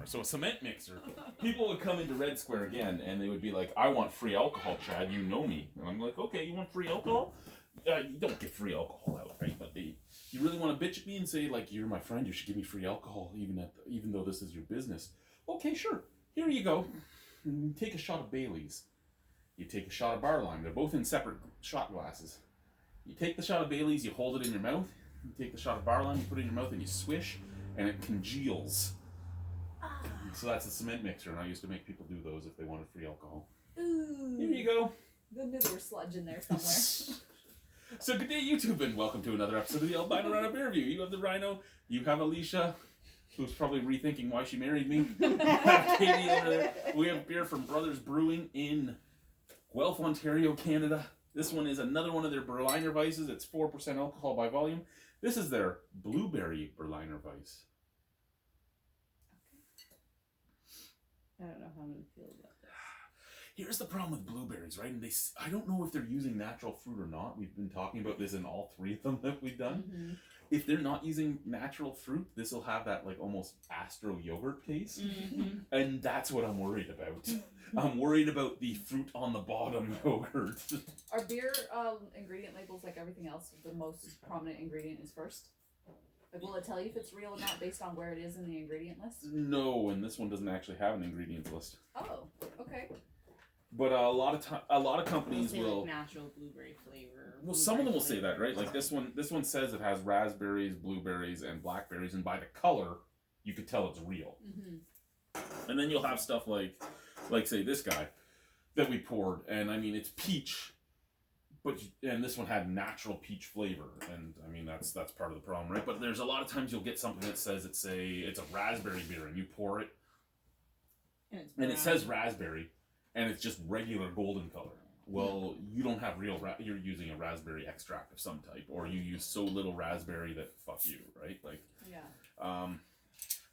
sledgehammer. So a cement mixer. People would come into Red Square again, and they would be like, I want free alcohol, Chad. You know me. And I'm like, okay, you want free alcohol? You don't get free alcohol out, right? But you really want to bitch at me and say, like, you're my friend, you should give me free alcohol, even though this is your business. Okay, sure. Here you go. You take a shot of Bailey's. You take a shot of bar lime. They're both in separate shot glasses. You take the shot of Bailey's, you hold it in your mouth. You take the shot of bar lime, you put it in your mouth, and you swish, and it congeals. So that's a cement mixer, and I used to make people do those if they wanted free alcohol. Ooh. Here you go. The there was sludge in there somewhere. So good day, YouTube, and welcome to another episode of the Albino Rhino Beer Review. You have the Rhino, you have Alicia, who's probably rethinking why she married me. Have Katie over there. We have beer from Brothers Brewing in Guelph, Ontario, Canada. This one is another one of their Berliner Weisses. It's 4% alcohol by volume. This is their Blueberry Berliner Weiss. I don't know how I'm going to feel about that. Here's the problem with blueberries, right? And I don't know if they're using natural fruit or not. We've been talking about this in all three of them that we've done. Mm-hmm. If they're not using natural fruit, this will have that like almost Astro yogurt taste. Mm-hmm. And that's what I'm worried about. I'm worried about the fruit on the bottom yogurt. Are beer ingredient labels like everything else? The most prominent ingredient is first? Like, will it tell you if it's real or not based on where it is in the ingredient list? No, and this one doesn't actually have an ingredients list. Oh, okay. But a lot of companies say, will like, natural blueberry flavor. Well, some of them will say that, right? Like this one says it has raspberries, blueberries, and blackberries, and by the color, you could tell it's real. Mm-hmm. And then you'll have stuff like say this guy that we poured, and I mean it's peach, and this one had natural peach flavor, and I mean that's part of the problem, right? But there's a lot of times you'll get something that says it's a raspberry beer, and you pour it, and it says raspberry. And it's just regular golden color. Well, you don't have you're using a raspberry extract of some type, or you use so little raspberry that fuck you, right? Like, yeah.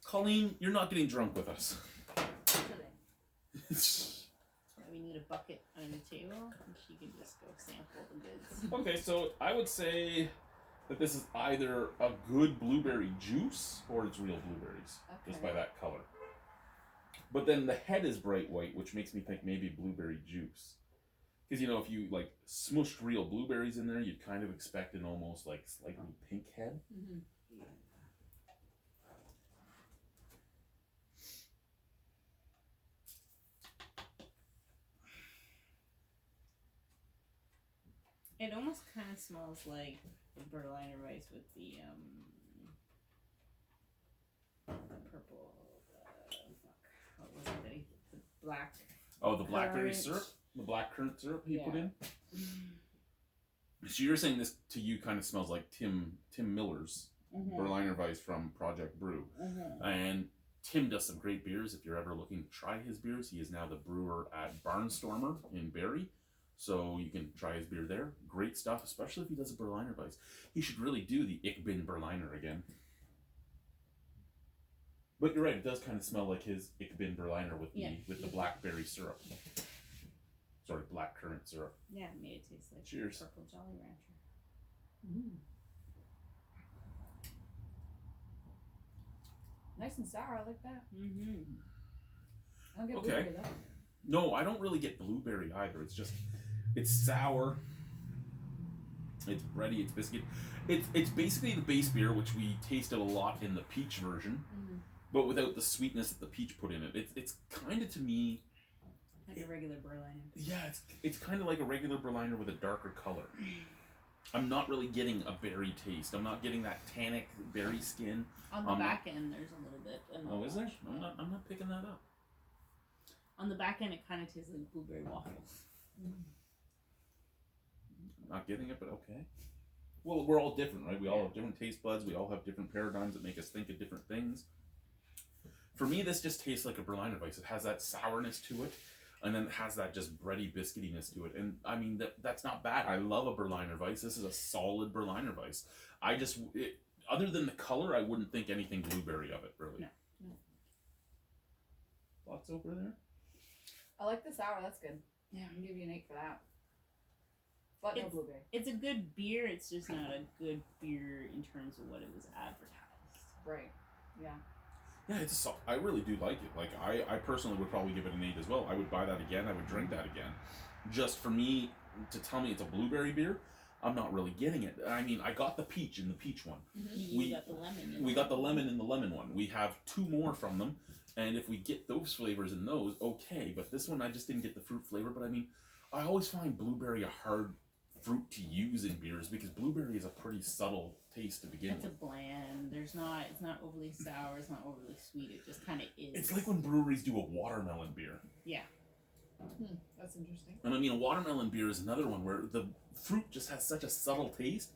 Colleen, you're not getting drunk with us. We need a bucket on the table, and she can just go sample the goods. Okay, so I would say that this is either a good blueberry juice or it's real blueberries, just by that color. But then the head is bright white, which makes me think maybe blueberry juice. Because, if you, like, smushed real blueberries in there, you'd kind of expect an almost, like, slightly pink head. Mm-hmm. It almost kind of smells like the Berliner Weiss with the purple... What was it? The black... Oh, the blackberry currant. syrup? The black currant syrup you put Yeah. in? So you're saying this to you kind of smells like Tim Miller's Berliner Weiss from Project Brew. Mm-hmm. And Tim does some great beers. If you're ever looking to try his beers, he is now the brewer at Barnstormer in Barrie. So you can try his beer there. Great stuff, especially if he does a Berliner Weiss. He should really do the Ich bin Berliner again. But you're right, it does kind of smell like his Ich bin Berliner with the blackberry syrup. Sorry, black currant syrup. Yeah, it made it taste like Cheers. Purple Jolly Rancher. Mm. Nice and sour, I like that. Mm-hmm. I don't get Okay. blueberry though. No, I don't really get blueberry either. It's sour. It's bready, it's biscuit. It's basically the base beer, which we tasted a lot in the peach version, but without the sweetness that the peach put in it. It's kind of, to me... Like a regular Berliner. Yeah, it's kind of like a regular Berliner with a darker color. I'm not really getting a berry taste. I'm not getting that tannic berry skin. On the back end, there's a little bit. Oh, is there? I'm not picking that up. On the back end, it kind of tastes like blueberry waffles. Not getting it, but okay. Well, we're all different, right? We all have different taste buds. We all have different paradigms that make us think of different things. For me, this just tastes like a Berliner Weiss. It has that sourness to it, and then it has that just bready biscuitiness to it. And I mean, that's not bad. I love a Berliner Weiss. This is a solid Berliner Weiss. Other than the color, I wouldn't think anything blueberry of it, really. No. Thoughts over there? I like the sour, that's good. Yeah. I'll give you an 8 for that. But no blueberry. It's a good beer, it's just not a good beer in terms of what it was advertised. Right. Yeah. Yeah, I really do like it. Like, I personally would probably give it an 8 as well. I would buy that again. I would drink that again. Just for me to tell me it's a blueberry beer, I'm not really getting it. I mean, I got the peach in the peach one. You got the lemon. We got the lemon in the lemon one. We have 2 more from them, and if we get those flavors in those, okay. But this one, I just didn't get the fruit flavor. But I mean, I always find blueberry a hard fruit to use in beers because blueberry is a pretty subtle taste to begin It's with. a bland. It's not overly sour. It's not overly sweet. It just kind of is. It's like when breweries do a watermelon beer. Yeah. That's interesting. And I mean, a watermelon beer is another one where the fruit just has such a subtle taste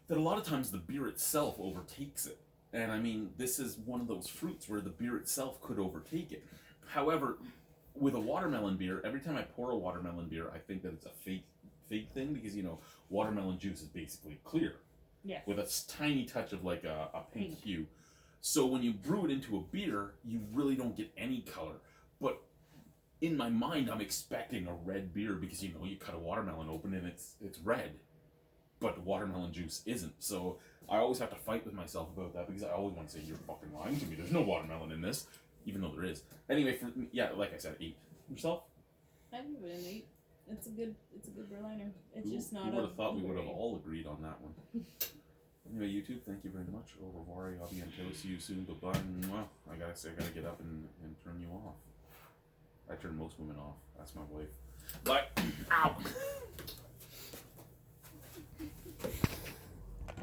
that a lot of times the beer itself overtakes it. And I mean, this is one of those fruits where the beer itself could overtake it. However, with a watermelon beer, every time I pour a watermelon beer, I think that it's a fake thing because, you know, watermelon juice is basically clear. Yeah. With a tiny touch of like a pink hue. So when you brew it into a beer, you really don't get any color. But in my mind, I'm expecting a red beer because, you know, you cut a watermelon open and it's red. But watermelon juice isn't. So I always have to fight with myself about that because I always want to say, you're fucking lying to me. There's no watermelon in this. Even though there is. Anyway, like I said, 8. Yourself? I give it an 8. It's a good Berliner. It's just not. Who would have thought we would have blueberry. all agreed on that one? Anyway, YouTube, thank you very much. Au revoir, à bientôt. See you soon. Bye-bye. Mwah. I gotta get up and turn you off. I turn most women off. That's my wife. Bye. Ow.